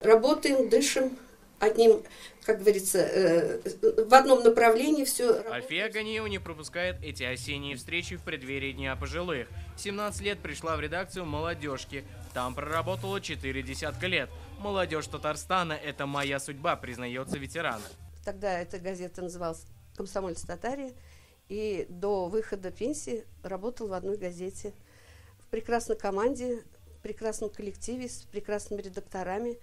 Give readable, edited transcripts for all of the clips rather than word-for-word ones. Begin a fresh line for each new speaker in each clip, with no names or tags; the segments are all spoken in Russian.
Работаем, дышим одним, как говорится, в одном направлении все.
Альфия Ганиева не пропускает эти осенние встречи в преддверии Дня пожилых. В 17 лет пришла в редакцию «Молодежки». Там проработала 4 десятка лет. «Молодежь Татарстана» — это моя судьба, признается ветеран.
Тогда эта газета называлась «Комсомолец Татария». И до выхода пенсии работал в одной газете. В прекрасной команде, в прекрасном коллективе, с прекрасными редакторами.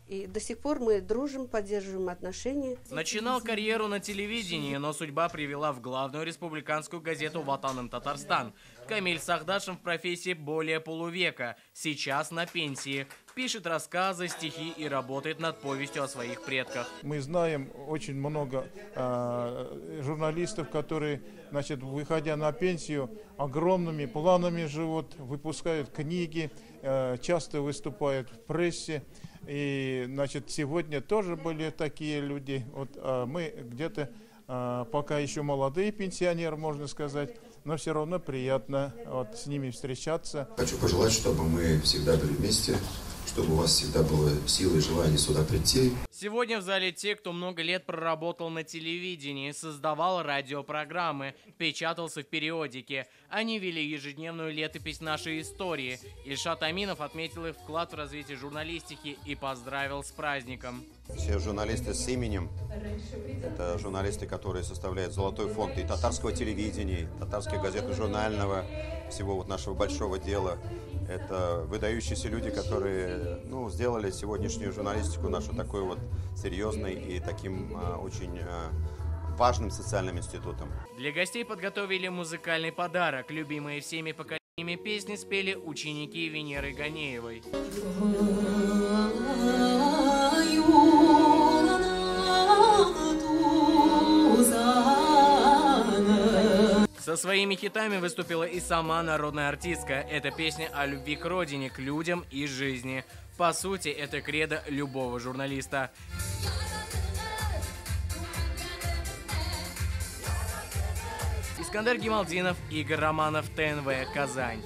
И до сих пор мы дружим, поддерживаем отношения.
Начинал карьеру на телевидении, но судьба привела в главную республиканскую газету «Ватаным Татарстан». Камиль Сахдашев в профессии более полувека. Сейчас на пенсии. Пишет рассказы, стихи и работает над повестью о своих предках.
Мы знаем очень много журналистов, которые, выходя на пенсию, огромными планами живут, выпускают книги, часто выступают в прессе. И, сегодня тоже были такие люди. Мы где-то пока еще молодые пенсионеры, можно сказать, но все равно приятно с ними встречаться.
Хочу пожелать, чтобы мы всегда были вместе, чтобы у вас всегда было силы и желание сюда прийти.
Сегодня в зале те, кто много лет проработал на телевидении, создавал радиопрограммы, печатался в периодике. Они вели ежедневную летопись нашей истории. Ильшат Аминов отметил их вклад в развитие журналистики и поздравил с праздником.
Все журналисты с именем, это журналисты, которые составляют золотой фонд и татарского телевидения, и татарских газет и журнального, всего нашего большого дела. Это выдающиеся люди, которые сделали сегодняшнюю журналистику нашу такой серьезной и таким очень важным социальным институтом.
Для гостей подготовили музыкальный подарок. Любимые всеми поколениями песни спели ученики Венеры Ганеевой. Со своими хитами выступила и сама народная артистка. Это песня о любви к родине, к людям и жизни. По сути, это кредо любого журналиста. Искандер Гималдинов, Игорь Романов, ТНВ, Казань.